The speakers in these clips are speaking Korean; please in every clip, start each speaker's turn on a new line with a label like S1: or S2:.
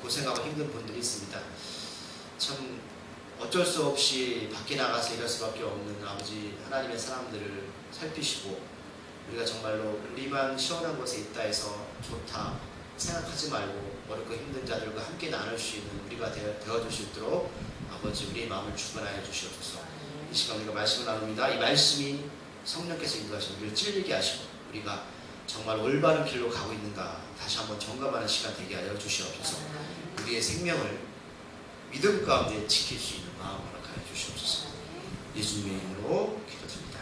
S1: 고생하고 힘든 분들이 있습니다. 참 어쩔 수 없이 밖에 나가서 일할 수밖에 없는 아버지 하나님의 사람들을 살피시고, 우리가 정말로 우리만 시원한 곳에 있다 해서 좋다 생각하지 말고 어렵고 힘든 자들과 함께 나눌 수 있는 우리가 되어줄 수 있도록 아버지 우리의 마음을 주관하여 주시옵소서. 이 시간 우리가 말씀을 나눕니다. 이 말씀이 성령께서 인도하시는 우리를 찔리게 하시고 우리가 정말 올바른 길로 가고 있는가 다시 한번 점검하는 시간 되게 하여 주시옵소서. 우리의 생명을 믿음 가운데 지킬 수 있는 마음 허락하여 주시옵소서. 예수님의 이름으로 기도드립니다.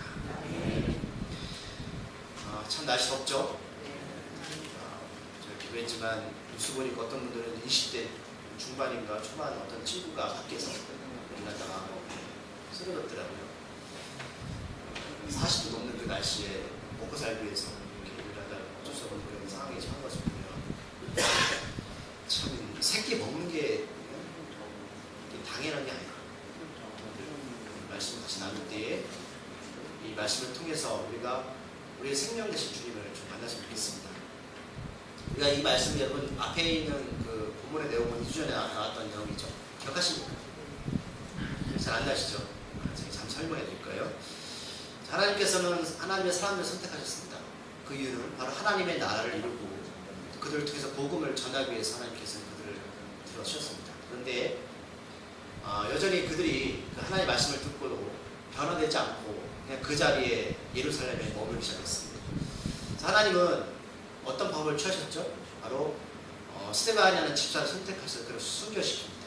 S1: 참 날씨 덥죠? 저희 기도했지만 뉴스 보니까 어떤 분들은 20대 중반인가 초반 어떤 친구가 밖에서 일하다가 쓰러졌더라고요. 40도 넘는 그 날씨에 먹고 살기 위해서 이렇게 일하다 어쩔 수 없는 그런 상황에 처한 것을 보면 참 새끼 먹는 게 당연한 게 아니라 말씀 같이 나눌 때에 이 말씀을 통해서 우리가 우리의 생명 되신 주님을 좀 만났으면 좋겠습니다. 우리가 이 말씀 여러분 앞에 있는 그 본문의 내용은 2주 전에 나왔던 내용이죠. 기억하십니까? 잘 안 나시죠? 제가 잠 설명해 드릴까요? 하나님께서는 하나님의 사람들을 선택하셨습니다. 그 이유는 바로 하나님의 나라를 이루고 그들을 통해서 복음을 전하기 위해서 하나님께서는 그들을 들어주셨습니다. 그런데 여전히 그들이 그 하나님의 말씀을 듣고도 변화되지 않고 그냥 그 자리에 예루살렘에 머물기 시작했습니다. 하나님은 어떤 법을 취하셨죠? 바로 스데반이라는 집사를 선택해서 그를 순교시킵니다.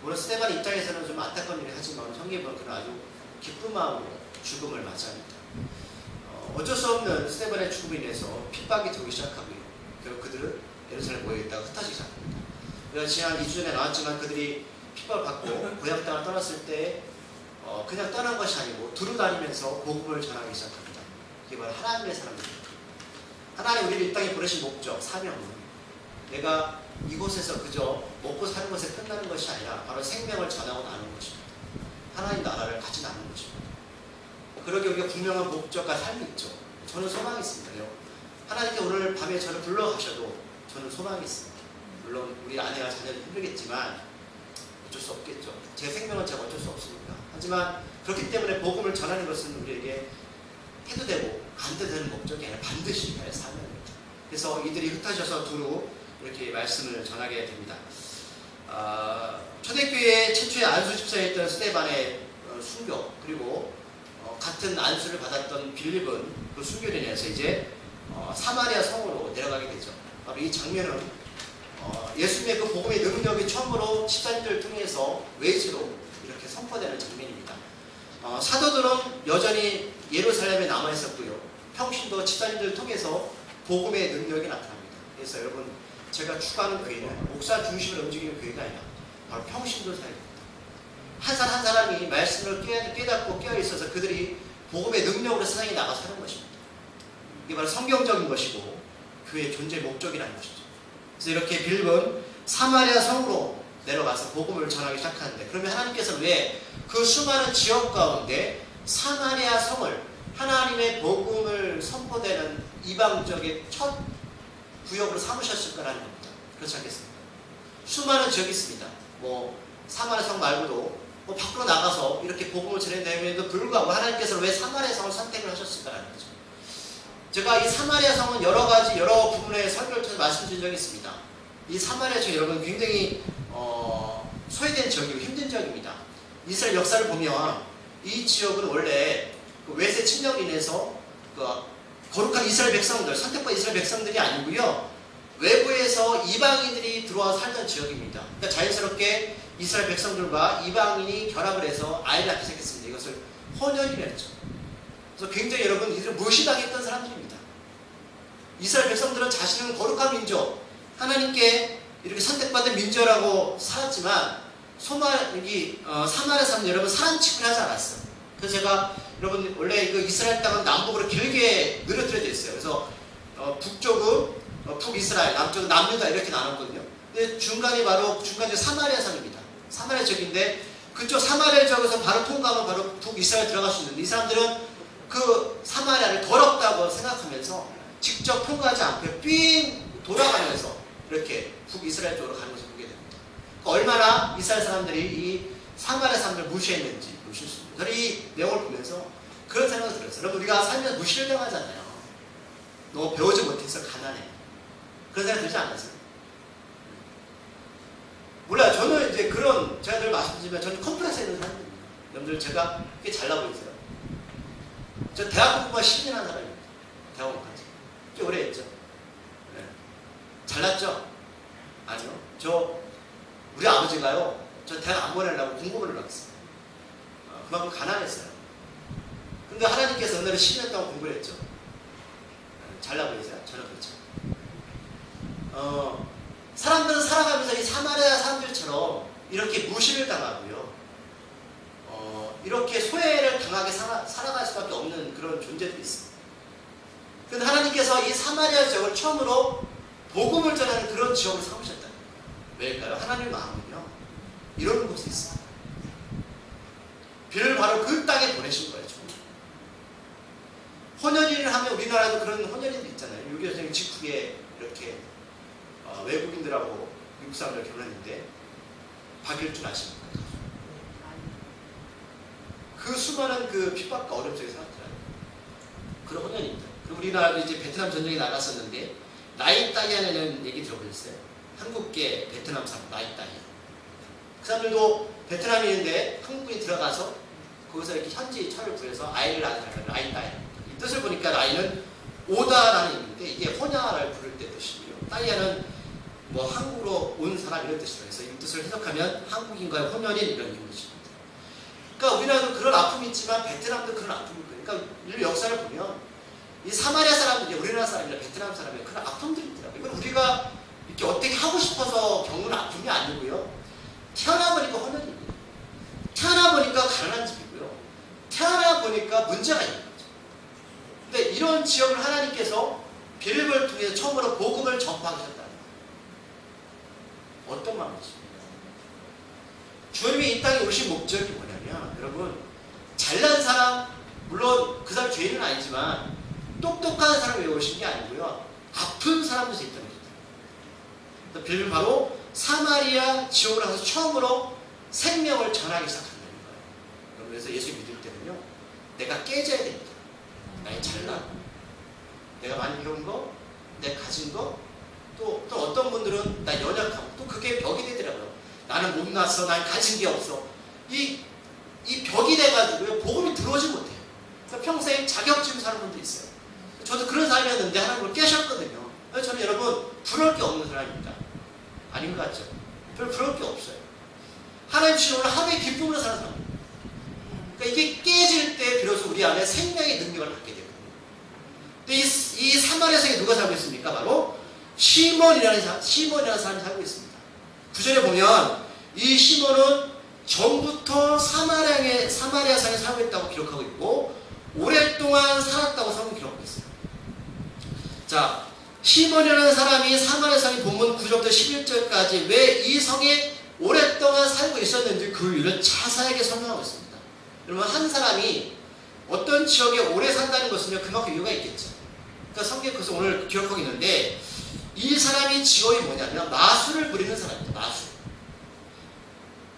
S1: 물론 스데반 입장에서는 좀 안타까운 일이 하지만 성경은 그는 아주 기쁜 마음으로 죽음을 맞이합니다. 어쩔 수 없는 스데반의 죽음에 인해서 핍박이 들어오기 시작하고요. 결국 그들은 예루살렘에 모여있다가 흩어지기 시작합니다. 우리가 지난 2주 전에 나왔지만 그들이 핍박을 받고 고향 땅을 떠났을 때 그냥 떠난 것이 아니고 두루 다니면서 복음을 전하기 시작합니다. 이게 바로 하나님의 사람입니다. 하나님 우리를 이 땅에 보내신 목적, 사명은 내가 이곳에서 그저 먹고 사는 것에 끝나는 것이 아니라 바로 생명을 전하고 나누는 것입니다. 하나님 나라를 같이 나누는 것입니다. 그러기 우리가 분명한 목적과 삶이 있죠. 저는 소망이 있습니다. 하나님께 오늘 밤에 저를 불러가셔도 저는 소망이 있습니다. 물론 우리 아내와 자녀는 힘들겠지만 어쩔 수 없겠죠. 제 생명은 제가 어쩔 수 없습니다. 하지만 그렇기 때문에 복음을 전하는 것은 우리에게 해도 되고 안 해도 되는 목적이 아니라 반드시 해야 사명입니다. 그래서 이들이 흩어져서 두루 이렇게 말씀을 전하게 됩니다. 초대교회 최초의 안수 집사였던 스데반의 순교, 그리고 같은 안수를 받았던 빌립은 그 순교로 인해서 이제 사마리아 성으로 내려가게 되죠. 바로 이 장면은 예수님의 그 복음의 능력이 처음으로 집사님들을 통해서 외지로 이렇게 선포되는 장면입니다. 사도들은 여전히 예루살렘에 남아 있었고요. 평신도 집사님들을 통해서 복음의 능력이 나타납니다. 그래서 여러분 제가 추구하는 교회는 목사 중심으로 움직이는 교회가 아니라 바로 평신도 사회입니다. 한 사람 한 사람이 말씀을 깨닫고 깨어있어서 그들이 복음의 능력으로 세상에 나가 사는 것입니다. 이게 바로 성경적인 것이고 교회의 존재 목적이라는 것이죠. 그래서 이렇게 빌립은 사마리아 성으로 내려가서 복음을 전하기 시작하는데, 그러면 하나님께서는 왜 그 수많은 지역 가운데 사마리아 성을 하나님의 복음을 선포되는 이방적의 첫 구역으로 삼으셨을까라는 겁니다. 그렇지 않겠습니까? 수많은 지역이 있습니다. 사마리아 성 말고도 밖으로 나가서 이렇게 복음을 전해내면에도 불구하고 하나님께서 왜 사마리아 성을 선택을 하셨을까라는 거죠. 제가 이 사마리아 성은 여러 부분의 설교를 통해서 말씀드린 적이 있습니다. 이 사마리아 성 여러분 굉장히 소외된 지역이고 힘든 지역입니다. 이스라엘 역사를 보면 이 지역은 원래 그 외세 침략으로 인해서 거룩한 이스라엘 백성들, 선택받은 이스라엘 백성들이 아니고요, 외부에서 이방인들이 들어와 살던 지역입니다. 그러니까 자연스럽게 이스라엘 백성들과 이방인이 결합을 해서 아이를 낳기 시작했습니다. 이것을 혼연이라고 했죠. 그래서 굉장히 여러분 이들을 무시당했던 사람들입니다. 이스라엘 백성들은 자신은 거룩한 민족, 하나님께 이렇게 선택받은 민족이라고 살았지만 사마리아 사람들 여러분 사람취급을 하지 않았어요. 그래서 제가 여러분 원래 그 이스라엘 땅은 남북으로 길게 늘어뜨려져 있어요. 그래서 북쪽은 북이스라엘, 남쪽은 남유다 이렇게 나눴거든요. 근데 중간이 사마리아 성입니다. 사마리아 지역인데 그쪽 사마리아 지역에서 바로 통과하면 바로 북이스라엘 들어갈 수 있는데, 이 사람들은 그 사마리아를 더럽다고 생각하면서 직접 통과하지 않고 삥 돌아가면서 이렇게 북이스라엘 쪽으로 가는 것을 보게 됩니다. 그러니까 얼마나 이스라엘 사람들이 이 사마리아 사람들을 무시했는지 보실 수 있습니다. 저는 이 내용을 보면서 그런 생각이 들었어요. 여러분, 우리가 살면서 무시를 당하잖아요. 너무 배우지 못해서 가난해. 그런 생각 들지 않았어요? 몰라요. 저는 이제 그런, 제가 늘 말씀드리지만 저는 컴플렉스에 있는 사람입니다. 여러분들 제가 꽤 잘나 보이세요? 저 대학 공부만 10년 한 사람입니다. 대학원까지. 꽤 오래 했죠. 네. 잘났죠? 아니요. 우리 아버지가요, 저 대학 안 보내려고 공부를 나갔어요. 그만큼 가난했어요. 근데 하나님께서 은혜로 10년 동안 공부를 했죠. 잘나 보이세요? 저는 그렇죠. 사람들은 살아가면서 이 사마리아 사람들처럼 이렇게 무시를 당하고요. 이렇게 소외를 당하게 살아갈 수밖에 없는 그런 존재들이 있습니다. 그런데 하나님께서 이 사마리아 지역을 처음으로 복음을 전하는 그런 지역을 삼으셨다. 왜일까요? 하나님의 마음은요, 이런 곳에 있습니다. 비를 바로 그 땅에 보내신 거예요. 혼연일을 하면 우리나라도 그런 혼연일도 있잖아요. 6.25 전쟁 직후에 이렇게 외국인들하고 미국 사람들 결혼했는데 박일준 아십니까? 그 수많은 그 핍박과 어려움 속에 살았잖아요. 그런 혼연입니다. 그리고 우리나라도 이제 베트남 전쟁이 나갔었는데 라이따이안이라는 얘기 들어보셨어요? 한국계 베트남 사람 라이따이안. 그 사람들도 베트남에 있는데 한국인이 들어가서 거기서 이렇게 현지 철을 구해서 아이를 낳은 사람을 라이따이안. 이 뜻을 보니까 라이는 오다라는 의미인데 이게 호냐를 부를 때 뜻이고요. 따이아는 뭐 한국으로 온 사람 이런 뜻이라고 해서 이 뜻을 해석하면 한국인과의 혼연인 이런 의미입니다. 그러니까 우리나라도 그런 아픔이 있지만 베트남도 그런 아픔이 있고, 그러니까 이 역사를 보면 이 사마리아 사람들이 우리나라 사람이나 베트남 사람이 그런 아픔들이 있더라고요. 이건 우리가 이렇게 어떻게 하고 싶어서 겪는 아픔이 아니고요. 태어나보니까 혼연입니다. 태어나보니까 가난한 집이고요. 태어나보니까 문제가 있는 거죠. 근데 이런 지역을 하나님께서 빌립을 통해서 처음으로 복음을 전파하셨다는 거예요. 어떤 마음이십니까? 주님이 이 땅에 오신 목적이 뭐냐면, 여러분, 잘난 사람, 물론 그 사람 죄인은 아니지만 똑똑한 사람이 오신 게 아니고요. 아픈 사람도 있다는 거죠. 빌립은 바로 사마리아 지역으로 가서 처음으로 생명을 전하기 시작한다는 거예요. 그래서 예수 믿을 때는요, 내가 깨져야 됩니다. 나의 잘난, 내가 많이 배운 거, 내가 가진 거, 또 어떤 분들은 나 연약함, 또 그게 벽이 되더라고요. 나는 못났어, 난 가진 게 없어. 이 벽이 돼가지고요, 복음이 들어오지 못해요. 그래서 평생 자격지심 사는 분도 있어요. 저도 그런 사람이었는데 하나님을 깨셨거든요. 그래서 저는 여러분, 부러울 게 없는 사람입니다. 아닌 것 같죠? 별 부러울 게 없어요. 하나님 주신 오늘 하루의 기쁨으로 사는 사람. 그러니까 이게 깨질 때 비로소 우리 안에 생명의 능력을 갖게 되거든요. 근데 이 사마리아성에 누가 살고 있습니까? 바로 시몬이라는 사람이 살고 있습니다. 구절에 보면 이 시몬은 전부터 사마리아성에 살고 있다고 기록하고 있고 오랫동안 살았다고 성경 기록하고 있어요. 자, 시몬이라는 사람이 사마리아성의 본문 9절부터 11절까지 왜 이 성에 오랫동안 살고 있었는지 그 이유를 자세하게 설명하고 있습니다. 여러분, 한 사람이 어떤 지역에 오래 산다는 것은요, 그만큼 이유가 있겠죠. 그러니까 성경 그래서 오늘 기록하고 있는데, 이 사람이 직업이 뭐냐면 마술을 부리는 사람입니다.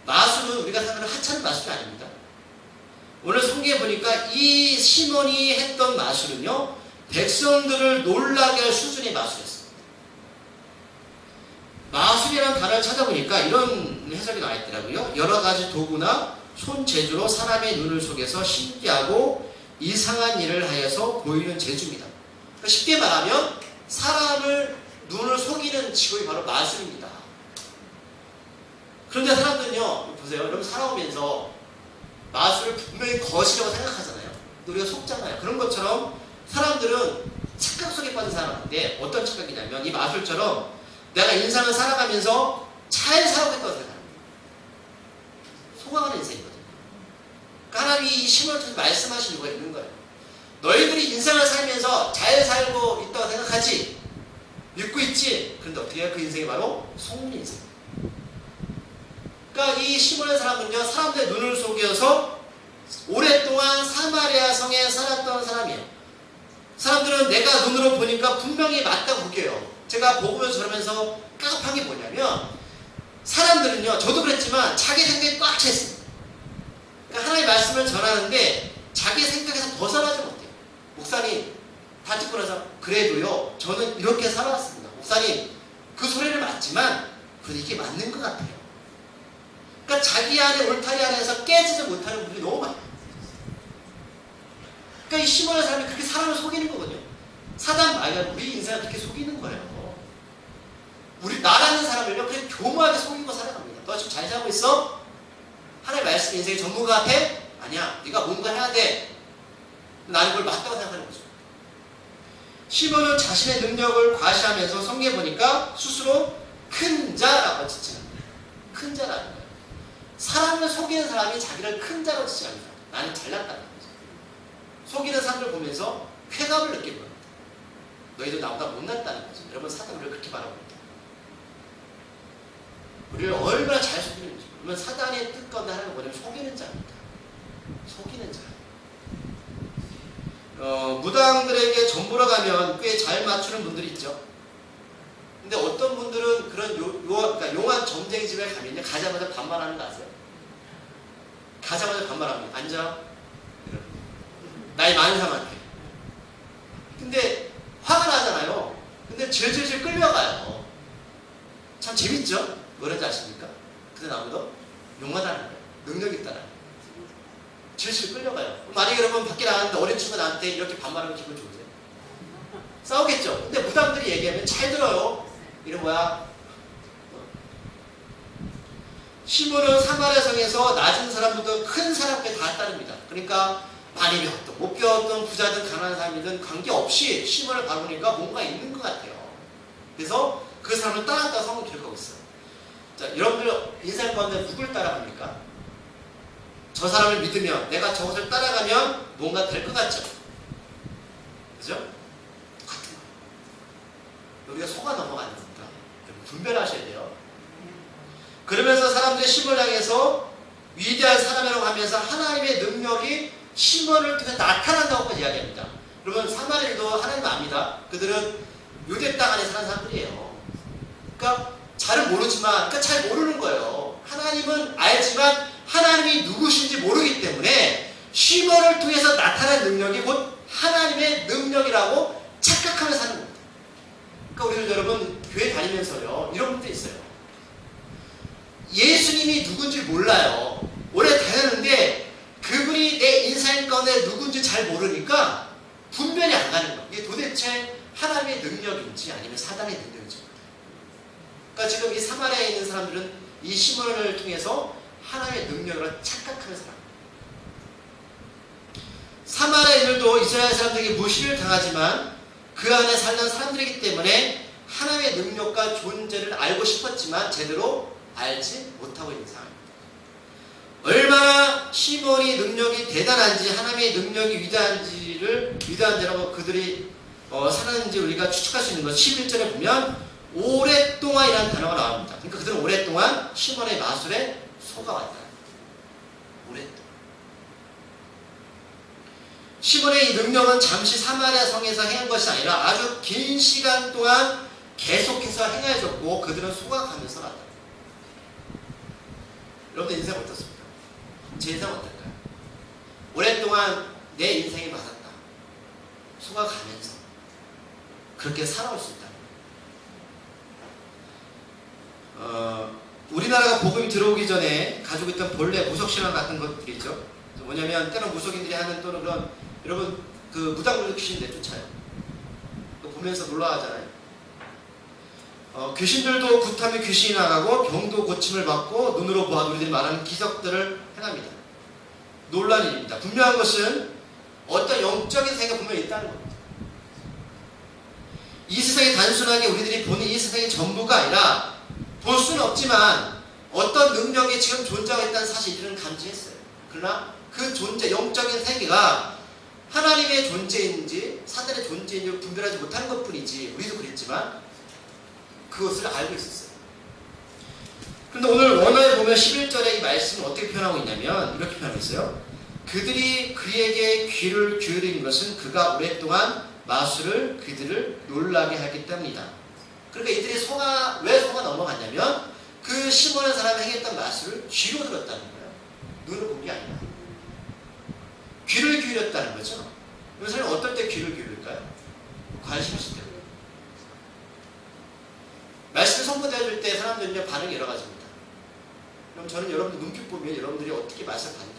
S1: 마술은 우리가 생각하는 하찮은 마술이 아닙니다. 오늘 성경에 보니까 이 시몬이 했던 마술은요, 백성들을 놀라게 할 수준의 마술이었습니다. 마술이라는 단어를 찾아보니까 이런 해석이 나와 있더라고요. 여러 가지 도구나 손재주로 사람의 눈을 속여서 신기하고 이상한 일을 하여서 보이는 재주입니다. 그러니까 쉽게 말하면 사람을 눈을 속이는 직업이 바로 마술입니다. 그런데 사람들은요, 보세요. 여러분 살아오면서 마술을 분명히 거시라고 생각하잖아요. 우리가 속잖아요. 그런 것처럼 사람들은 착각 속에 빠진 사람인데 어떤 착각이냐면 이 마술처럼 내가 인생을 살아가면서 잘 살아오겠다고 생각합니다. 속아가는 인생이거든요. 그러니까 하나님이 이 시몬을 통해서 말씀하신 이유가 있는 거예요. 너희들이 인생을 살면서 잘 살고 있다고 생각하지, 믿고 있지. 그런데 어떻게 해요? 그 인생이 바로 속는 인생. 그러니까 이 시몬의 사람은요, 사람들의 눈을 속여서 오랫동안 사마리아 성에 살았던 사람이에요. 사람들은 내가 눈으로 보니까 분명히 맞다고 보겨요. 제가 복음을 전하면서 깝깝한 게 뭐냐면 사람들은요, 저도 그랬지만 자기 생각에 꽉 차 있습니다. 그러니까 하나님의 말씀을 전하는데 자기 생각에서 벗어나지 못해요. 목사님 다 듣고 나서 그래도요 저는 이렇게 살아왔습니다. 목사님 그 소리를 맞지만 그래도 이게 맞는 것 같아요. 그러니까 자기 안에 울타리 안에서 깨지지 못하는 분들이 너무 많아요. 그러니까 이 시몬의 사람이 그렇게 사람을 속이는 거거든요. 사단 말고 우리 인생을 그렇게 속이는 거예요. 우리 나라는 사람을요 그냥 교묘하게 속이고 살아갑니다. 너 지금 잘 살고 있어? 하나님의 말씀 인생의 전문가 앞에? 아니야. 네가 뭔가 해야 돼. 나는 그걸 맞다고 생각하는 거죠. 시몬은 자신의 능력을 과시하면서 성경에 보니까 스스로 큰 자라고 지칭합니다. 큰 자라는 거예요. 사람을 속이는 사람이 자기를 큰 자로 지칭합니다. 나는 잘났다는 거죠. 속이는 사람을 보면서 쾌감을 느끼는 겁니다. 너희도 나보다 못났다는 거죠. 여러분 사단은 우리를 그렇게 바라봅니다. 우리를 얼마나 잘 속이는지. 그러면 사단의 뜻 가운데 하나는 뭐냐면 속이는 자입니다. 속이는 자. 무당들에게 전보러 가면 꽤 잘 맞추는 분들이 있죠. 근데 어떤 분들은 그런 그러니까 용한 점쟁이 집에 가면요 가자마자 반말하는 거 아세요? 가자마자 반말합니다. 앉아. 나이 많은 사람한테. 근데 화가 나잖아요. 근데 질질질 끌려가요. 참 재밌죠? 뭐라는지 아십니까? 근데 나보다 용하다는 거예요. 능력 있다는 거예요. 질질 끌려가요. 만약에 여러분 밖에 나갔는데 어린 친구가 나한테 이렇게 반말하면 기분 좋으세요? 싸우겠죠? 근데 무당들이 얘기하면 잘 들어요. 이런 거야. 시몬은 사마리아 성에서 낮은 사람부터 큰 사람까지 다 따릅니다. 그러니까 많이 배웠던 못 배웠던 부자든 가난한 사람이든 관계없이 시몬을 바라보니까 뭔가 있는 것 같아요. 그래서 그 사람을 따랐다고 성경 기록하고 있어요. 자, 여러분들 인생 가운데 누굴 따라갑니까? 저 사람을 믿으면 내가 저것을 따라가면 뭔가 될 것 같죠? 그죠? 같은 거. 우리가 속아 넘어가는 겁니다. 분별하셔야 돼요. 그러면서 사람들이 시몬을 향해서 위대한 사람이라고 하면서 하나님의 능력이 시몬을 통해 나타난다고 이야기합니다. 그러면 사마리아도 하나님 압니다. 그들은 유대 땅 안에 사는 사람들이에요. 그러니까 잘은 모르지만, 그러니까 잘 모르는 거예요. 하나님은 알지만 하나님이 누구신지 모르기 때문에 시몬을 통해서 나타난 능력이 곧 하나님의 능력이라고 착각하면서 사는 겁니다. 그러니까 우리 여러분 교회 다니면서요 이런 분들 있어요. 예수님이 누군지 몰라요. 오래 다녔는데 그분이 내 인생 가운데 누군지 잘 모르니까 분별이 안 가는 거예요. 이게 도대체 하나님의 능력인지 아니면 사단의 능력인지. 그러니까 지금 이 사마리아에 있는 사람들은 이 시몬을 통해서 하나님의 능력을 착각하는 사람. 사마리아인들도 이스라엘 사람들에게 무시를 당하지만 그 안에 살던 사람들이기 때문에 하나님의 능력과 존재를 알고 싶었지만 제대로 알지 못하고 있는 상황입니다. 얼마나 시몬이 능력이 대단한지 하나님의 능력이 위대한지라고 그들이 사는지 우리가 추측할 수 있는 것. 11절에 보면 오랫동안이라는 단어가 나옵니다. 그러니까 그들은 오랫동안 시몬의 마술에 속아왔다. 오랫동안. 시몬의 이 능력은 잠시 사마리아 성에서 행한 것이 아니라 아주 긴 시간 동안 계속해서 행해졌고 그들은 속아가면서 났다. 여러분들 인생 어떻습니까? 제 인생 어떨까요? 오랫동안 내 인생이 맞았다. 속아가면서 그렇게 살아올 수 있다. 우리나라가 복음이 들어오기 전에 가지고 있던 본래 무속신앙 같은 것들이 있죠. 뭐냐면 때로 무속인들이 하는 또는 그런 여러분 그 무당들도 귀신 내쫓아요. 보면서 놀라워하잖아요. 귀신들도 굿하면 귀신이 나가고 병도 고침을 받고 눈으로 보아도 우리들이 말하는 기적들을 행합니다. 놀라운 일입니다. 분명한 것은 어떤 영적인 세계가 분명히 있다는 겁니다. 이 세상이 단순하게 우리들이 보는 이 세상의 전부가 아니라 볼 수는 없지만 어떤 능력이 지금 존재하고 있다는 사실을 감지했어요. 그러나 그 존재, 영적인 세계가 하나님의 존재인지 사단의 존재인지 분별하지 못하는 것뿐이지 우리도 그랬지만 그것을 알고 있었어요. 그런데 오늘 원어에 보면 11절에 이 말씀을 어떻게 표현하고 있냐면 이렇게 표현하고 있어요. 그들이 그에게 귀를 기울인 것은 그가 오랫동안 마술을 그들을 놀라게 하기 때문이다. 그러니까 이들이 왜 소가 넘어갔냐면 그 시몬의 사람이 행했던 말씀을 귀로 들었다는 거예요. 눈으로 본 게 아니라. 귀를 기울였다는 거죠. 여기서는 어떨 때 귀를 기울일까요? 관심 있을 때. 말씀을 선포되어줄 때 사람들은 반응이 여러 가지입니다. 그럼 저는 여러분들 눈빛 보면 여러분들이 어떻게 말씀을 받는지.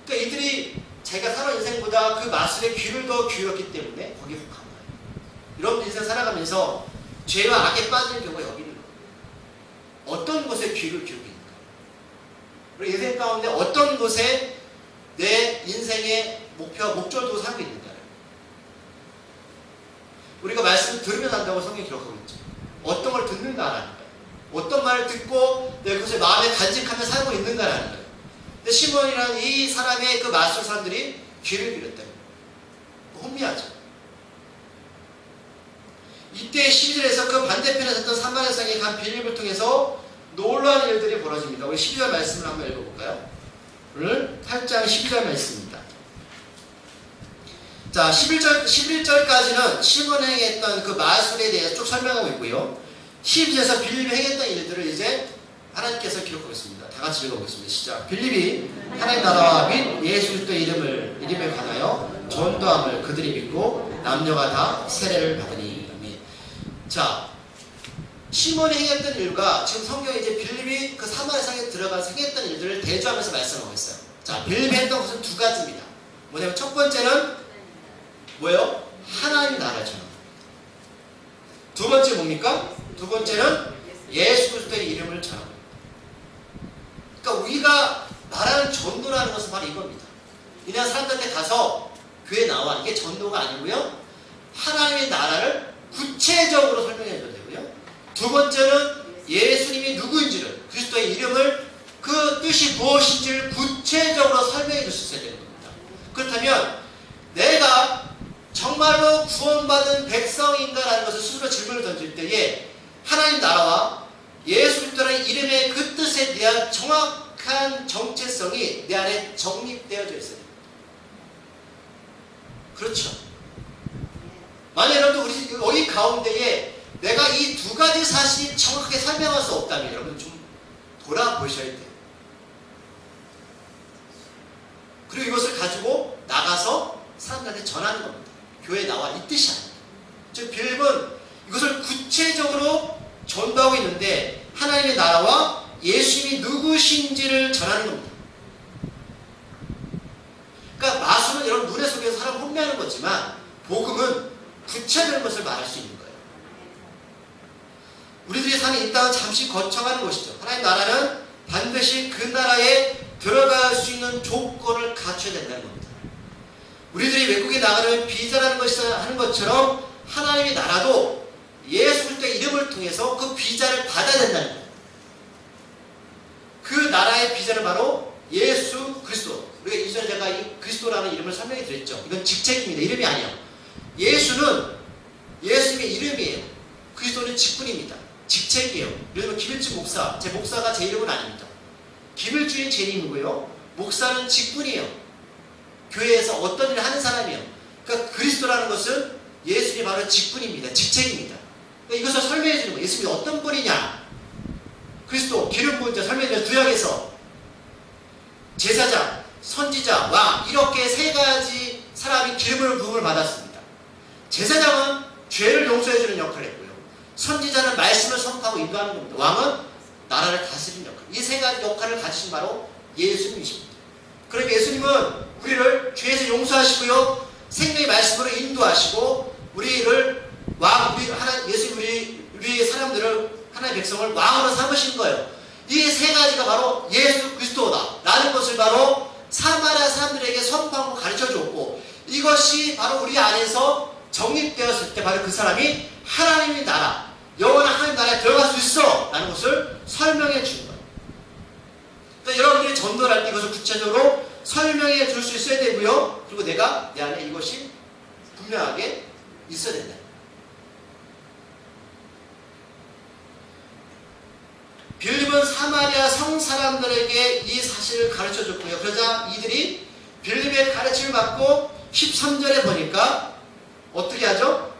S1: 그러니까 이들이 자기가 살아온 인생보다 그 말씀에 귀를 더 기울였기 때문에 거기에 혹한 거예요. 여러분들 인생 살아가면서 죄와 악에 빠지는 경우가 여기 있는 거예요. 어떤 곳에 귀를 기울이는가? 우리 인생 가운데 어떤 곳에 내 인생의 목표와 목적을 두고 살고 있는가? 우리가 말씀을 들으면 한다고 성경이 기록하고 있죠. 어떤 걸 듣는가라는 거예요. 어떤 말을 듣고 내 그것을 마음에 간직하며 살고 있는가라는 거예요. 근데 시몬이라는 이 사람의 그 말씀 사람들이 귀를 기울였다는 거예요. 혼미하죠. 이때 12절에서 그 반대편에 섰던 사마리아 성에 간 빌립을 통해서 놀라운 일들이 벌어집니다. 우리 12절 말씀을 한번 읽어볼까요? 오늘 8장 12절 말씀입니다. 자, 11절까지는 시몬이 행했던 그 마술에 대해서 쭉 설명하고 있고요. 12절에서 빌립이 행했던 일들을 이제 하나님께서 기록하고 있습니다. 다 같이 읽어보겠습니다. 시작. 빌립이 하나님 나라와 및 예수 그리스도의 이름에 관하여 전도함을 그들이 믿고 남녀가 다 세례를 받으니. 아멘. 자, 시몬이 행했던 일과 지금 성경에 이제 빌립이 그 사마리아 성에 들어가서 행했던 일들을 대조하면서 말씀하고 있어요. 자, 빌립이 했던 것은 두 가지입니다. 뭐냐면 첫 번째는 뭐예요? 하나님 나라를 전하는 겁니다. 두 번째 뭡니까? 두 번째는 예수 그리스도의 이름을 전하는 겁니다. 그러니까 우리가 말하는 전도라는 것은 바로 이겁니다. 이날 사람들한테 가서 교회 나와. 이게 전도가 아니고요. 하나님의 나라를 구체적으로 설명해 줘야 되고요. 두 번째는 예수님이 누구인지를, 그리스도의 이름을, 그 뜻이 무엇인지를 구체적으로 설명해 줄 수 있어야 되는 겁니다. 그렇다면 내가 정말로 구원받은 백성인가라는 것을 스스로 질문을 던질 때에 하나님 나라와 예수 그리스도의 이름의 그 뜻에 대한 정확한 정체성이 내 안에 정립되어져 있어야 됩니다. 그렇죠. 만약 여러분 우리 가운데에 내가 이 두 가지 사실이 정확하게 설명할 수 없다면 여러분 좀 돌아보셔야 돼요. 그리고 이것을 가지고 나가서 사람들한테 전하는 겁니다. 교회에 나와 이 뜻이 아닙니다. 즉 빌립은 이것을 구체적으로 전도하고 있는데 하나님의 나라와 예수님이 누구신지를 전하는 겁니다. 그러니까 마술은 여러분 눈에 속에서 사람을 혼미하는 거지만 복음은 구체적인 것을 말할 수 있는 거예요. 우리들이 사는 이 땅은 잠시 거쳐가는 곳이죠. 하나님 나라는 반드시 그 나라에 들어갈 수 있는 조건을 갖춰야 된다는 겁니다. 우리들이 외국에 나가는 비자라는 것이 하는 것처럼 하나님의 나라도 예수 그리스도의 이름을 통해서 그 비자를 받아야 된다는 거예요. 그 나라의 비자는 바로 예수 그리스도. 우리가 이전에 제가 이 그리스도라는 이름을 설명해 드렸죠. 이건 직책입니다. 이름이 아니에요. 예수는 예수님의 이름이에요. 그리스도는 직분입니다. 직책이에요. 예를 들면 김일중 목사, 제 목사가 제 이름은 아닙니다. 김일중이 제 이름이고요. 목사는 직분이에요. 교회에서 어떤 일을 하는 사람이에요. 그러니까 그리스도라는 것은 예수님이 바로 직분입니다. 직책입니다. 그러니까 이것을 설명해 주는 거예요. 예수님이 어떤 분이냐. 그리스도, 기름 부은 자 설명해 주는 구약에서 제사장, 선지자, 왕 이렇게 세 가지 사람이 기름을 부음을 받았습니다. 제사장은 죄를 용서해 주는 역할을 했고요. 선지자는 말씀을 선포하고 인도하는 겁니다. 왕은 나라를 다스리는 역할. 이 세 가지 역할을 가지신 바로 예수님이십니다. 그러니까 예수님은 우리를 죄에서 용서하시고요. 생명의 말씀으로 인도하시고 우리를 예수님 우리 사람들을 하나님의 백성을 왕으로 삼으신 거예요. 이 세 가지가 바로 예수 그리스도다 라는 것을 바로 사마리아 사람들에게 선포하고 가르쳐 줬고 이것이 바로 우리 안에서 정립되었을 때 바로 그 사람이 하나님의 나라, 영원한 하나님 나라에 들어갈 수 있어 라는 것을 설명해 주는 거예요. 그러니까 여러분들이 전도를 할 때 이것을 구체적으로 설명해 줄 수 있어야 되고요. 그리고 내가 내 안에 이것이 분명하게 있어야 된다. 빌립은 사마리아 성 사람들에게 이 사실을 가르쳐 줬고요. 그러자 이들이 빌립의 가르침을 받고 13절에 보니까 어떻게 하죠?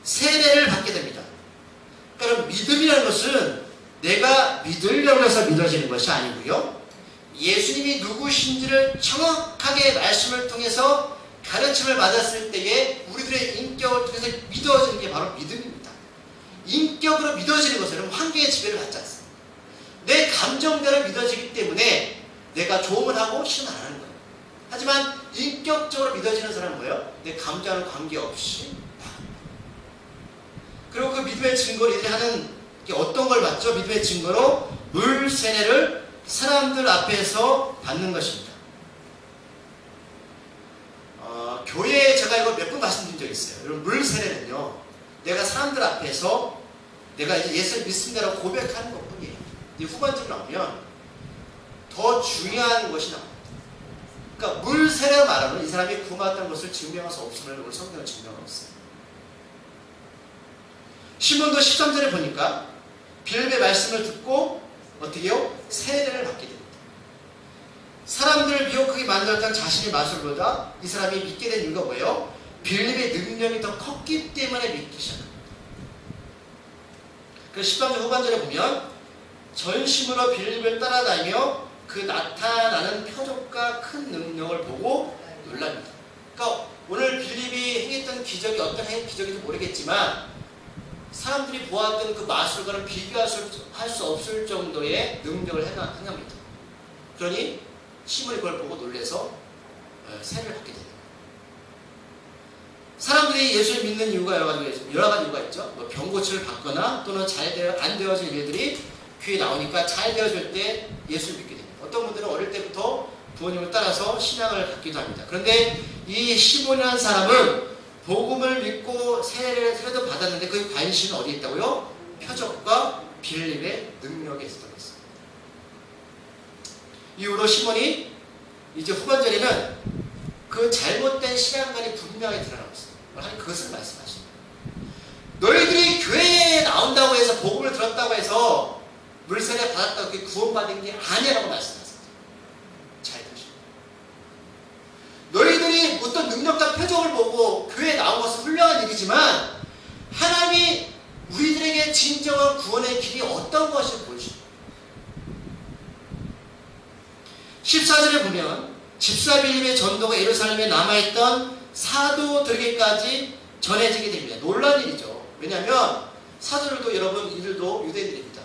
S1: 세례를 받게 됩니다. 그러니까 믿음이라는 것은 내가 믿으려고 해서 믿어지는 것이 아니고요. 예수님이 누구신지를 정확하게 말씀을 통해서 가르침을 받았을 때에 우리들의 인격을 통해서 믿어지는 게 바로 믿음입니다. 인격으로 믿어지는 것은 환경의 지배를 받지 않습니다. 내 감정대로 믿어지기 때문에 내가 조언을 하고 실현 안 하는 거예요. 하지만 인격적으로 믿어지는 사람은 뭐예요? 내 감정과는 관계없이. 그리고 그 믿음의 증거를 이들이 하는 게 어떤 걸 받죠? 믿음의 증거로 물 세례를 사람들 앞에서 받는 것입니다. 교회에 제가 이거 몇 번 말씀드린 적이 있어요. 여러분, 물 세례는요, 내가 사람들 앞에서 내가 이제 예수를 믿습니다라고 고백하는 것 뿐이에요. 이 후반적으로 나오면 더 중요한 것이 나옵니다. 그러니까 물 세례 말하면 이 사람이 구원받았다는 것을 증명할 수 없음을 우리 성경은 증명하고 있어요. 시몬도 13절에 보니까 빌립의 말씀을 듣고 어떻게 해요? 세례를 받게 됩니다. 사람들을 미혹하게 만들었던 자신의 마술보다 이 사람이 믿게 된 이유가 뭐예요? 빌립의 능력이 더 컸기 때문에 믿기 시작합니다. 그래서 13절 후반절에 보면 전심으로 빌립을 따라다니며 그 나타나는 표적과 큰 능력을 보고 놀랍니다. 그러니까 오늘 빌립이 행했던 기적이 어떤 기적인지 모르겠지만 사람들이 보았던 그 마술과는 비교할 수 없을 정도의 능력을 행합니다. 그러니 시몬이 그걸 보고 놀라서 세례를 받게 됩니다. 사람들이 예수를 믿는 이유가 여러 가지 이유가 있죠. 뭐 병고침을 받거나 또는 안 되어진 일들이 귀에 나오니까 잘 되어질 때 예수를 믿게 됩니다. 어떤 분들은 어릴 때부터 부모님을 따라서 신앙을 갖기도 합니다. 그런데 이 시몬이라는 사람은 복음을 믿고 세례도 받았는데 그 관심은 어디에 있다고요? 표적과 빌립의 능력에 있었던 것입니다. 이후로 시몬이 이제 후반절에는 그 잘못된 신앙관이 분명히 드러나고 있습니다. 하나님 그것을 말씀하십니다. 너희들이 교회에 나온다고 해서 복음을 들었다고 해서 물세례 받았다고 구원받은 게 아니라고 말씀하셨습니다. 잘 들으십시오. 너희들이 어떤 능력과 표적을 보고 교회에 나온 것은 훌륭한 일이지만 하나님이 우리들에게 진정한 구원의 길이 어떤 것을 보여주십니다. 14절에 보면 집사 빌립의 전도가 예루살렘에 남아있던 사도들에게까지 전해지게 됩니다. 놀란 일이죠. 왜냐하면 사도들도 여러분 이들도 유대인들입니다.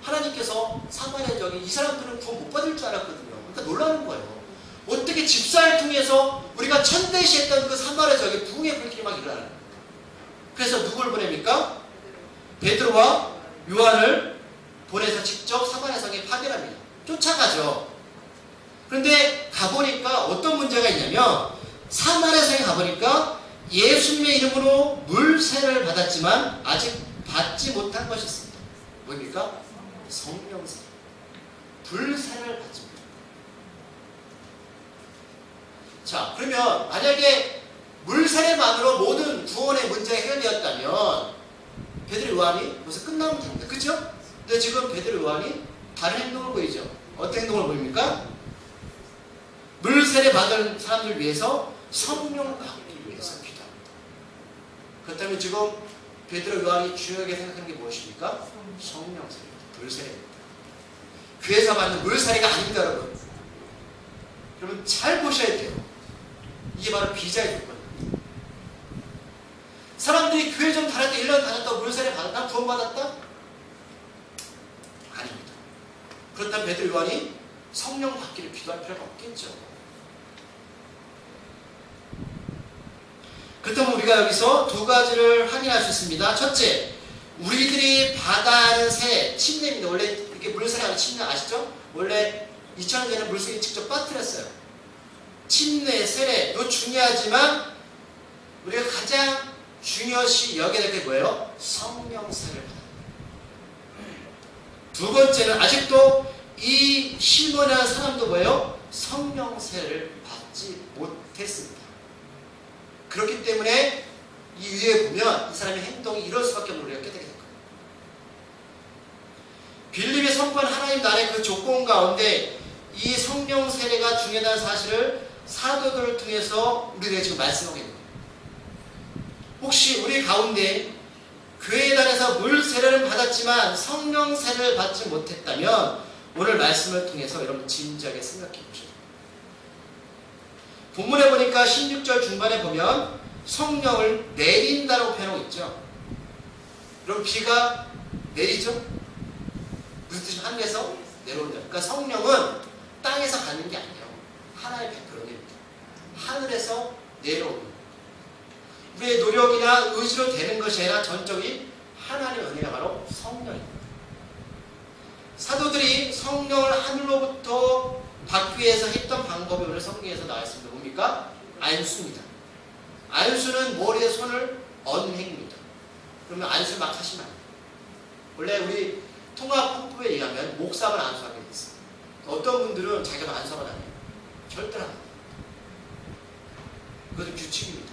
S1: 하나님께서 사마리아적인 이 사람들은 구원 못 받을 줄 알았거든요. 그러니까 놀라는 거예요. 어떻게 집사를 통해서 우리가 천대시했던 그 사마리아적인 부흥의 불길이 막 일어나는 겁니다. 그래서 누굴 보냅니까? 베드로와 요한을 보내서 직접 사마리아 성에 파견합니다. 쫓아가죠. 그런데 가보니까 어떤 문제가 있냐면 사마리아 성에 가보니까 예수님의 이름으로 물세례를 받았지만 아직 받지 못한 것이 있습니다. 뭡니까? 성령세. 불세례를 받지 못합니다. 자, 그러면 만약에 물세례만으로 모든 구원의 문제가 해결되었다면 베드로 요한이 벌써 끝나면 됩니다. 그렇죠? 근데 지금 베드로 요한이 다른 행동을 보이죠. 어떤 행동을 보입니까? 물세례 받은 사람들 위해서 성령 받기 위해서 기도합니다. 그렇다면 지금 베드로 요한이 중요하게 생각하는 게 무엇입니까? 성령 세례입니다. 물세례입니다. 교회에서 받는 물세례가 아닙니다, 여러분. 여러분 잘 보셔야 돼요. 이게 바로 비자의 조건입니다. 사람들이 교회 좀 다녔다, 1년 다녔다고 물세례 받았다? 구원받았다? 아닙니다. 그렇다면 베드로 요한이 성령 받기를 기도할 필요가 없겠죠. 그렇다면 우리가 여기서 두 가지를 확인할 수 있습니다. 첫째, 우리들이 받아야 하는 세례, 침례입니다. 원래 이렇게 물세례하는 침례 아시죠? 원래 2000년 전에 물세례 직접 빠뜨렸어요. 침례, 세례, 이거 중요하지만 우리가 가장 중요시 여겨야 될 게 뭐예요? 성령 세례를 받아야 돼요. 두 번째는 아직도 이 시몬이라는 사람도 뭐예요? 성령 세례를 받지 못했습니다. 그렇기 때문에 이 위에 보면 이 사람의 행동이 이럴 수밖에 없는 우리가 깨닫게 될 거예요. 빌립이 선포한 하나님 나라의 그 조건 가운데 이 성령 세례가 중요하다는 사실을 사도들을 통해서 우리에게 지금 말씀하고 있는 거예요. 혹시 우리 가운데 교회에 다녀서 물 세례를 받았지만 성령 세례를 받지 못했다면 오늘 말씀을 통해서 여러분 진지하게 생각해 보셔야 됩니다. 본문에 보니까 16절 중반에 보면 성령을 내린다고 표현하고 있죠. 여러분 비가 내리죠? 무슨 뜻이죠? 하늘에서 내려온다. 그러니까 성령은 땅에서 가는 게 아니에요. 하나의 100% 내립니다. 하늘에서 내려오는 우리의 노력이나 의지로 되는 것이 아니라 전적인 하나님의 은혜가 바로 성령입니다. 사도들이 성령을 하늘로부터 받기 위해서 했던 방법이 오늘 성경에서 나와 있습니다. 뭡니까? 안수입니다. 안수는 머리에 손을 얹는 행위입니다. 그러면 안수를 막 하시면 안 돼요. 원래 우리 통합헌법에 의하면 목사만 안수하게 돼 있어요. 어떤 분들은 자기가 안수하고 다녀요. 절대로 안 돼요. 그것은 규칙입니다.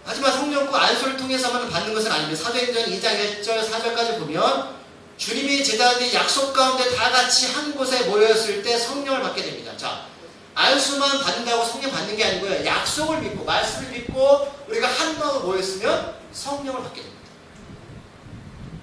S1: 하지만 성령과 안수를 통해서만 받는 것은 아닙니다. 사도행전 2장 1절 4절까지 보면 주님이 제자들이 약속 가운데 다 같이 한 곳에 모였을 때 성령을 받게 됩니다. 자, 안수만 받는다고 성령 받는 게 아니고요. 약속을 믿고 말씀을 믿고 우리가 한 마음으로 모였으면 성령을 받게 됩니다.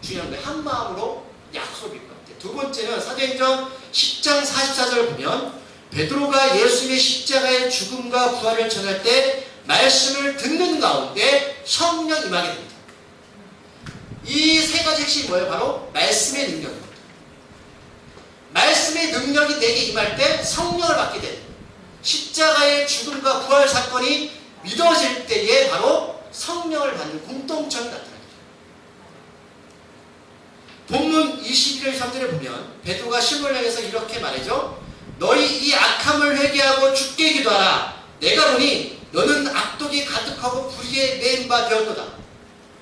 S1: 중요한 거예요. 한 마음으로 약속을 믿고. 두 번째는 사도행전 10장 44절을 보면 베드로가 예수님의 십자가의 죽음과 부활을 전할 때 말씀을 듣는 가운데 성령 임하게 됩니다. 이 세 가지 핵심이 뭐예요? 바로 말씀의 능력입니다. 말씀의 능력이 내게 임할 때 성령을 받게 됩니다. 십자가의 죽음과 부활 사건이 믿어질 때에 바로 성령을 받는 공동점이 나타납니다. 본문 21절 3절에 보면 베드로가 시몬을 향해서 이렇게 말하죠. 너희 이 악함을 회개하고 죽게 기도하라. 내가 보니 너는 악독이 가득하고 불의에 매인 바 되었도다.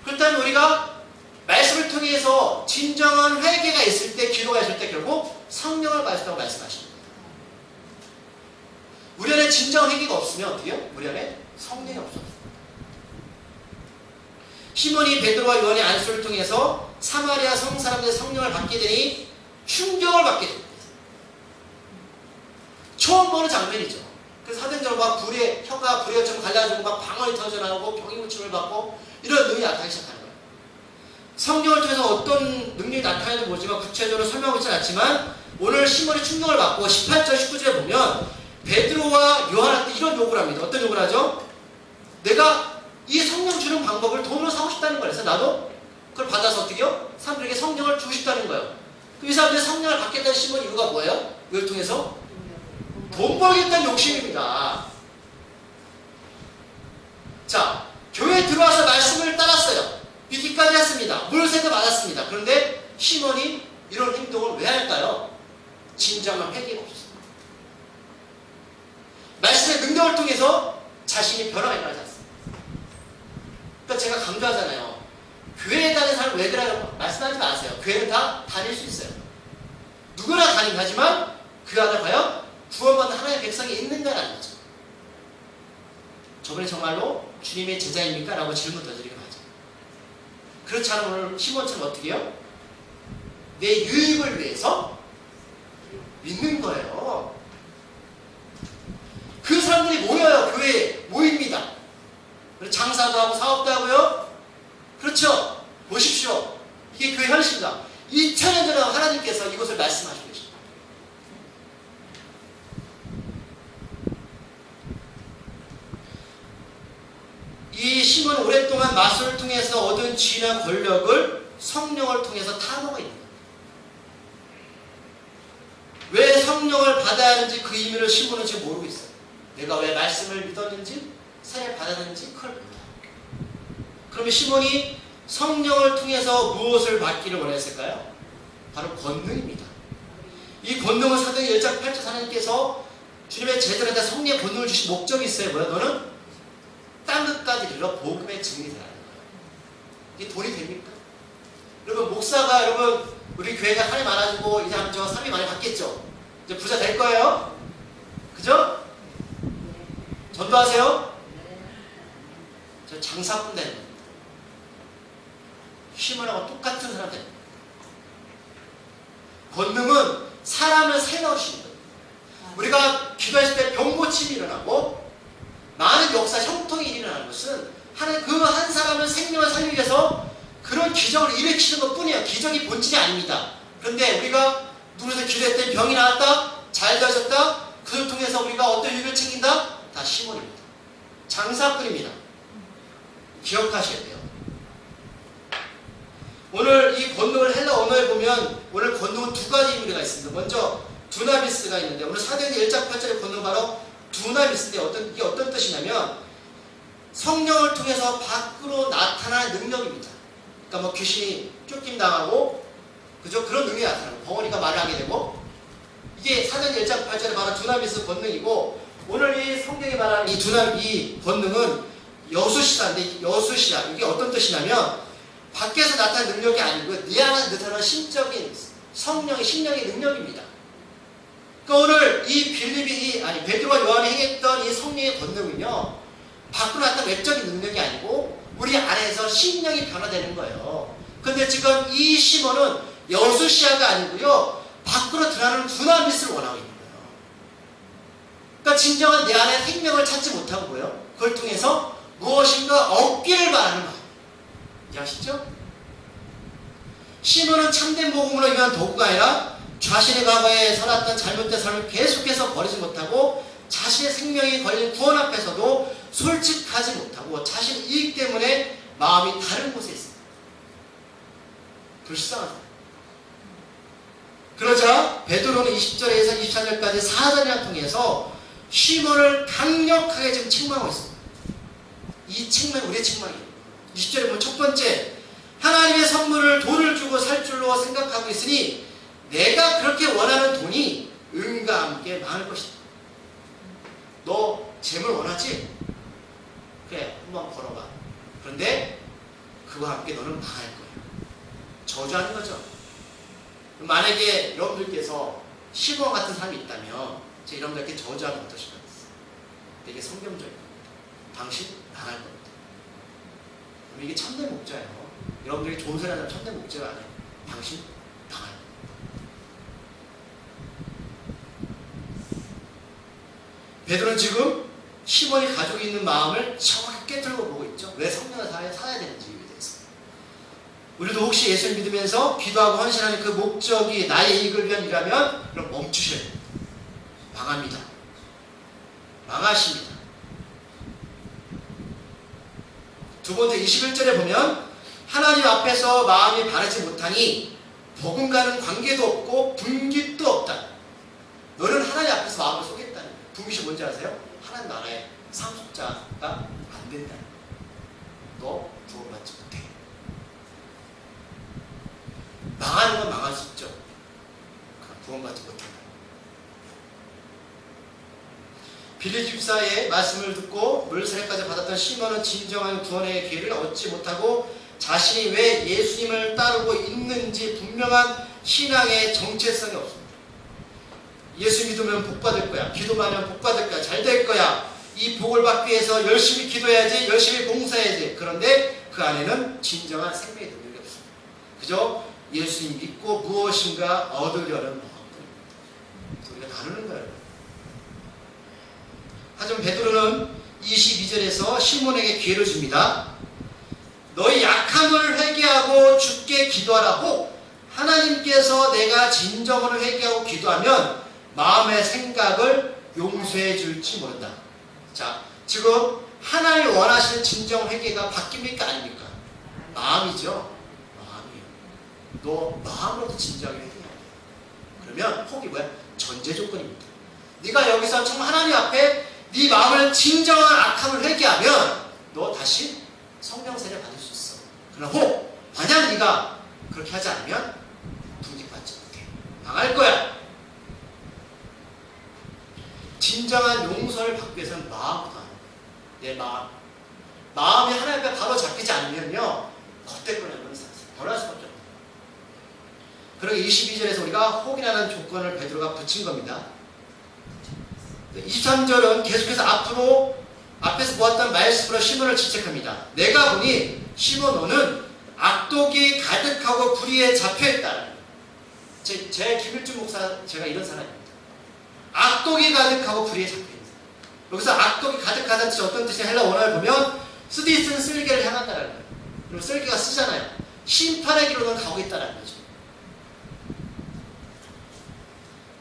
S1: 그렇다면 우리가 말씀을 통해서 진정한 회개가 있을 때, 기도가 있을 때 결국 성령을 받으셨다고 말씀하십니다. 우리 안에 진정한 회개가 없으면 어떻게 해요? 우리 안에 성령이 없어요. 시몬이 베드로와 요한의 안수를 통해서 사마리아 성 사람들의 성령을 받게 되니 충격을 받게 됩니다. 처음 보는 장면이죠. 그래서 사도행전은 막 혀가 불의처럼 갈라지고 막 방언이 터져나오고 병이 고침을 받고 이런 능력이 나타나기 시작하는 거예요. 성령을 통해서 어떤 능력이 나타나는지 모르지만 구체적으로 설명하고 있지 않지만 오늘 시몬의 충격을 받고 18절 19절에 보면 베드로와 요한한테 이런 요구를 합니다. 어떤 요구를 하죠? 내가 이 성령 주는 방법을 돈으로 사고 싶다는 거예요. 그래서 나도 그걸 받아서 어떻게 해요? 사람들에게 성령을 주고 싶다는 거예요. 이 사람들이 성령을 받겠다는 시몬 이유가 뭐예요? 이걸 통해서 돈 벌겠다는 욕심입니다. 자, 교회에 들어와서 말씀을 따랐어요. 믿기까지 했습니다. 물세도 받았습니다. 그런데 시몬이 이런 행동을 왜 할까요? 진정한 회개가 없었어요. 말씀의 능력을 통해서 자신이 변화가 일어나지 않습니다. 그러니까 제가 강조하잖아요. 교회에 다니는 사람 왜 그러냐고 말씀하지 마세요. 교회는 다 다닐 수 있어요. 누구나 다니긴 하지만 그 안에 과연 구원받는 하나님의 백성이 있는가는 아니죠. 저번에 정말로 주님의 제자입니까? 라고 질문 던지기로 하죠. 그렇지 않으면 오늘 시몬처럼 어떻게 해요? 내 유익을 위해서 믿는 거예요. 그 사람들이 모여요. 교회에 모입니다. 장사도 하고 사업도 하고요. 그렇죠? 보십시오. 이게 교회 현실입니다. 2000년 전에 하나님께서 이것을 말씀하시고 계십니다. 이 시몬은 오랫동안 마술을 통해서 얻은 지위나 권력을 성령을 통해서 탐하고 있는 거예요. 왜 성령을 받아야 하는지 그 의미를 시몬은 지금 모르고 있어요. 내가 왜 말씀을 믿었는지 세례 받았는지 그걸 몰라요. 그러면 시몬이 성령을 통해서 무엇을 받기를 원했을까요? 바로 권능입니다. 이 권능은 사도행 1장 8절 하나님께서 주님의 제자들한테 성령의 권능을 주신 목적이 있어요. 뭐야? 너는 땅끝까지 일러 복음의 증인이 되라는 거예요. 이게 돈이 됩니까? 여러분 목사가 여러분 우리 교회가 살이 많아지고 이제 저 삶이 많이 바뀌었죠. 이제 부자 될 거예요. 그죠? 전도하세요. 저 장사꾼 되는 겁니다. 시몬하고 똑같은 사람 됩니다. 권능은 사람을 살려주시는 거예요. 우리가 기도했을 때 병 고침이 일어나고 많은 역사 형통이 일어나는 것은 하나님 그 한 사람을 생명을 살리기 위해서 그런 기적을 일으키는 것 뿐이에요. 기적이 본질이 아닙니다. 그런데 우리가 누구에서 기도했더니 병이 나았다, 잘 되어졌다, 그걸 통해서 우리가 어떤 유익을 챙긴다? 다 시몬입니다. 장사꾼입니다. 기억하셔야 돼요. 오늘 이 권능을 헬라 언어에 보면 오늘 권능은 두 가지 의미가 있습니다. 먼저 두나미스가 있는데 오늘 사도행전 1장 8절의 권능은 바로 두나미스인데 이게 어떤 뜻이냐면 성령을 통해서 밖으로 나타나는 능력입니다. 그러니까 뭐 귀신이 쫓김당하고 그죠? 그런 능력이 나타나고 벙어리가 말을 하게 되고 이게 사도행전 1장 8절에 바로 두나미스 권능이고 오늘 이 성경이 말하는 이 권능은 여수시다인데 여수시다 이게 어떤 뜻이냐면 밖에서 나타난 능력이 아니고 내 안에 나타나는 심적인 성령의 심령의 능력입니다. 그러니까 오늘 이 베드로와 요한이 행했던 이 성령의 권능은요 밖으로 나타난 외적인 능력이 아니고 우리 안에서 심령이 변화되는 거예요. 그런데 지금 이 시몬은 여수시아가 아니고요 밖으로 드러나는 두나미스를 원하고 있는 거예요. 그러니까 진정한 내 안에 생명을 찾지 못하고요 그걸 통해서 무엇인가 얻기를 바라는 마음. 이해하시죠? 시몬은 참된 복음으로 위한 도구가 아니라 자신의 과거에 살았던 잘못된 삶을 계속해서 버리지 못하고 자신의 생명이 걸린 구원 앞에서도 솔직하지 못하고 자신 이익 때문에 마음이 다른 곳에 있습니다. 불쌍하죠. 그러자 베드로는 20절에서 24절까지 사단이랑 통해서 시몬을 강력하게 지금 책망하고 있습니다. 이 책망이 우리의 책망이에요. 20절에 보면 첫 번째, 하나님의 선물을 돈을 주고 살 줄로 생각하고 있으니 내가 그렇게 원하는 돈이 은과 함께 망할 것이다. 너 재물 원하지? 그래, 한번 벌어봐. 그런데 그와 함께 너는 망할 거야. 저주하는 거죠. 만약에 여러분들께서 시몬 같은 사람이 있다면 제가 여러분들께 저주하면 어떠실까요? 되게 성경적인 겁니다. 당신 망할 겁니다. 이게 참된 목자예요. 여러분들이 좋은 소리 하는 참된 목자가 아니에요. 당신 망할 겁니다. 베드로는 지금 시몬이 가지고 있는 마음을 정확히 깨뜨리고 보고 있죠. 왜 성령을 살아야 되는지에 대해서. 우리도 혹시 예수를 믿으면서 기도하고 헌신하는 그 목적이 나의 이익을 위한 일이라면 그럼 멈추셔야 됩니다. 망합니다. 망하십니다. 두 번째 21절에 보면 하나님 앞에서 마음이 바르지 못하니 복음과는 관계도 없고 분깃도 없다. 너는 하나님 앞에서 마음을 쏘겠다는 거예요. 분깃이 뭔지 아세요? 하나님 나라의 상속자가 안 된다. 너 구원받지 못해. 망하는 건 망할 수 있죠. 구원받지 못한다. 빌립 집사의 말씀을 듣고 물세례까지 받았던 시몬은 진정한 구원의 기회를 얻지 못하고 자신이 왜 예수님을 따르고 있는지 분명한 신앙의 정체성이 없습니다. 예수 믿으면 복 받을 거야. 기도만 하면 복 받을 거야. 잘 될 거야. 이 복을 받기 위해서 열심히 기도해야지. 열심히 봉사해야지. 그런데 그 안에는 진정한 생명의 능력이 없습니다. 그저 예수님 믿고 무엇인가 얻으려는 마음뿐입니다. 우리가 다루는 거예요. 하지만 베드로는 22절에서 시몬에게 기회를 줍니다. 너희 약함을 회개하고 주께 기도하라고 하나님께서 내가 진정으로 회개하고 기도하면 마음의 생각을 용서해 줄지 모른다. 자, 지금 하나님 원하시는 진정 회개가 바뀝니까? 아닙니까? 마음이죠. 마음이에요. 너 마음으로도 진정하게 회개해야 돼. 그러면 혹이 뭐야? 전제 조건입니다. 네가 여기서 정말 하나님 앞에 네 마음을 진정한 악함을 회개하면 너 다시 성령 세례 받을 수 있어. 그러나 혹 만약 네가 그렇게 하지 않으면 분깃받지 못해. 망할 거야. 진정한 용서를 받기 위해서는 마음부터 하는 거야. 내 마음. 마음이 하나님 앞에 바로 잡히지 않으면요 겉대거리는 변할 수밖에 없어요. 그리고 22절에서 우리가 혹이라는 조건을 베드로가 붙인 겁니다. 23절은 계속해서 앞에서 보았던 말씀으로 시몬을 지적합니다. 내가 보니 시몬 너는 악독이 가득하고 불의에 잡혀있다. 제 김일중 목사 제가 이런 사람입니다. 악독이 가득하고 불의에 잡혀있는 사람. 여기서 악독이 가득하다는 뜻이 어떤 뜻이냐 헬라 원어를 보면 쓰디쓴 쓸개를 향한다라는 거예요. 그리고 쓸개가 쓰잖아요. 심판의 길로는 가고 있다는 거죠.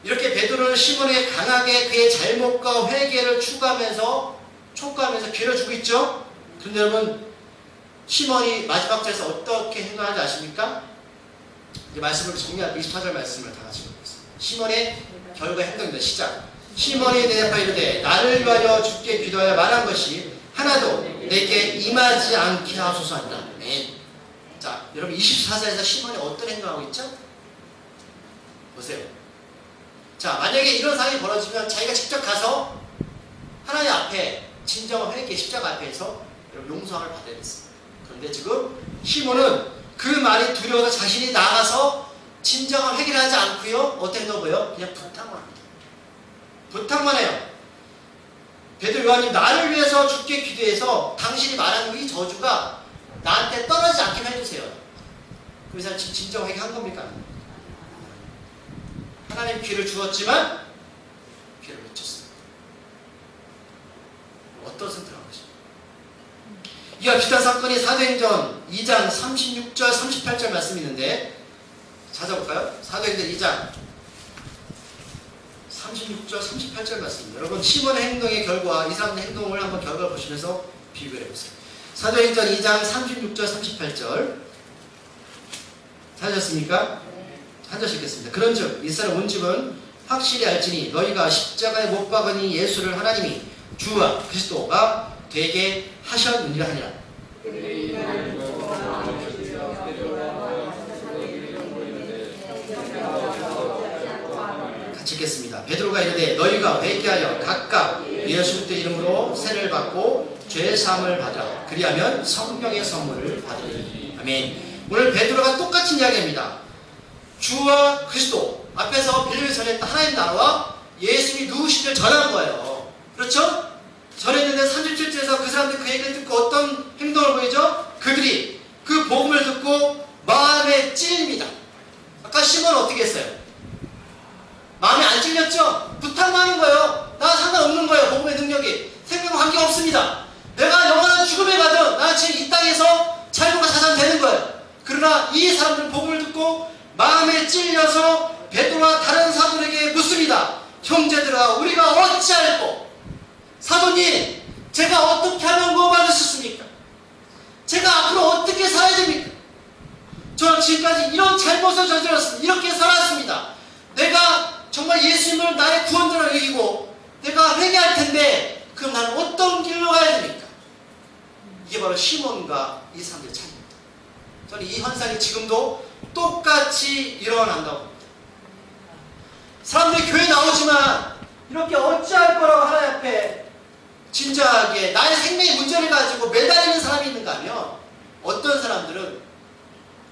S1: 이렇게 베드로는 시몬에게 강하게 그의 잘못과 회개를 촉구하면서 기회를 주고 있죠. 그런데 여러분, 시몬이 마지막 절에서 어떻게 행동하는지 아십니까? 이제 말씀을 정리할 24절 말씀을 다 같이 보겠습니다. 시몬의 결과 행동입니다. 시작. 시몬이 대답하여 이르되 나를 위하여 주께 기도하여 말한 것이 하나도 내게 임하지 않게 하소서 한다. 아멘. 자, 여러분 24절에서 시몬이 어떤 행동하고 있죠? 보세요. 자, 만약에 이런 상황이 벌어지면 자기가 직접 가서 하나님 앞에 진정한 회개 십자가 앞에서 용서를 받아야 됐습니다. 그런데 지금 시몬은 그 말이 두려워서 자신이 나가서 진정한 회개를 하지 않고요. 어떻게 행동해요? 그냥 부탁만 합니다. 부탁만 해요. 베드로 요한님, 나를 위해서 주께 기도해서 당신이 말하는 이 저주가 나한테 떨어지지 않게 해주세요. 그 사람 진정 회개한 겁니까? 하나님 기회를 주었지만 기회를 놓쳤습니다. 어떤 선택을 한 것입니까? 이와 비슷한 사건이 사도행전 2장 36절 38절 말씀이 있는데 찾아볼까요? 사도행전 2장 36절 38절 말씀입니다. 여러분, 시몬의 행동의 결과, 이 사람의 행동을 한번 결과를 보시면서 비교를 해보세요. 사도행전 2장 36절 38절 찾으셨습니까? 한 절씩 읽겠습니다. 그런즉 이스라엘 온 집은 확실히 알지니 너희가 십자가에 못 박으니 예수를 하나님이 주와 그리스도가 되게 하셨느니라 하니라. 같이 읽겠습니다. 베드로가 이르되 너희가 회개하여 각각 예수 그리스도의 이름으로 세례를 받고 죄 사함을 받으라. 그리하면 성령의 선물을 받으리니. 아멘. 오늘 베드로가 똑같은 이야기입니다. 주와 그리스도 앞에서 빌립에 전했던 하나님 나라와 예수님이 누구신지를 전한 거예요. 그렇죠? 전했는데 37절에서 그 사람들이 그 얘기를 듣고 어떤 행동을 보이죠? 그들이 그 복음을 듣고 마음에 찔립니다. 아까 시몬은 어떻게 했어요? 마음에 안 찔렸죠? 부탁만 하는 거예요. 나 상관없는 거예요. 복음의 능력이. 생명과 관계가 없습니다. 내가 영원한 죽음에 가든 나 지금 이 땅에서 자유가 찾아되는 거예요. 그러나 이 사람들은 복음을 듣고 마음에 찔려서 베드로와 다른 사도에게 묻습니다. 형제들아, 우리가 어찌할꼬? 사도님, 제가 어떻게 하면 구원 받을 수 있습니까? 제가 앞으로 어떻게 살아야 됩니까? 저는 지금까지 이런 잘못을 저질렀습니다. 이렇게 살았습니다. 내가 정말 예수님을 나의 구원자로 여기고 내가 회개할 텐데 그럼 나는 어떤 길로 가야 됩니까? 이게 바로 시몬과 이 사람들의 차이입니다. 저는 이 현상이 지금도 똑같이 일어난다고 봅니다. 사람들이 교회 나오지만 이렇게 어찌할 거라고 하나님 앞에 진지하게 나의 생명의 문제를 가지고 매달리는 사람이 있는가 하면 어떤 사람들은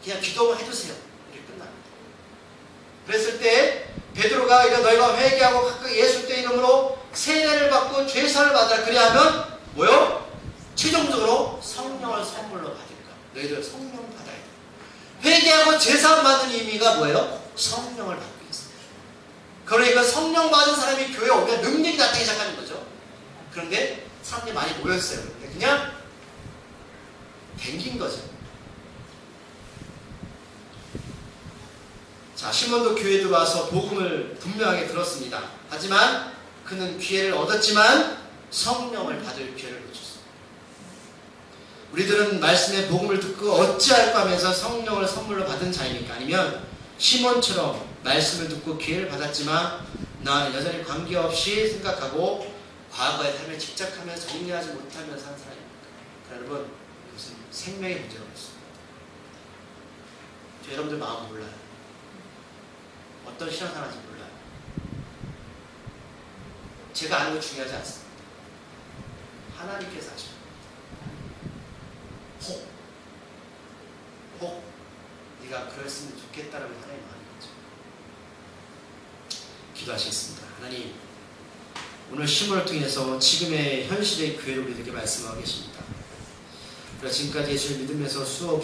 S1: 그냥 기도만 해주세요. 이렇게 끝납니다. 그랬을 때 베드로가 이런 너희가 회개하고 각각 예수 그리스도의 이름으로 세례를 받고 죄사를 받으라. 그리하면 뭐요? 최종적으로 성령을 선물로 받을까? 너희들 성령 받아야 돼. 회개하고 제사 받는 의미가 뭐예요? 성령을 받고 있습니다. 그러니까 성령 받은 사람이 교회에 오면 능력이 나타나기 시작하는 거죠. 그런데 사람들이 많이 모였어요. 그런데 그냥 댕긴 거죠. 자, 시몬도 교회에 들어와서 복음을 분명하게 들었습니다. 하지만 그는 기회를 얻었지만 성령을 받을 기회를 놓쳤습니다. 우리들은 말씀의 복음을 듣고 어찌할까 하면서 성령을 선물로 받은 자입니까? 아니면 시몬처럼 말씀을 듣고 기회를 받았지만 나는 여전히 관계없이 생각하고 과거의 삶에 집착하면서 정리하지 못하면서 사는 사람입니까? 여러분, 이것은 생명의 문제가 있습니다. 저 여러분들 마음 몰라요. 어떤 신앙생활인지 몰라요. 제가 아는 거 중요하지 않습니다. 하나님께서 하십니다. 혹 네가 그랬으면 좋겠다라고 하나님 하는 거죠. 기도하시겠습니다. 하나님, 오늘 시몬을 통해서 지금의 현실의 교회를 우리에게 말씀하고 계십니다. 그러나 지금까지 예수를 믿으면서 수없이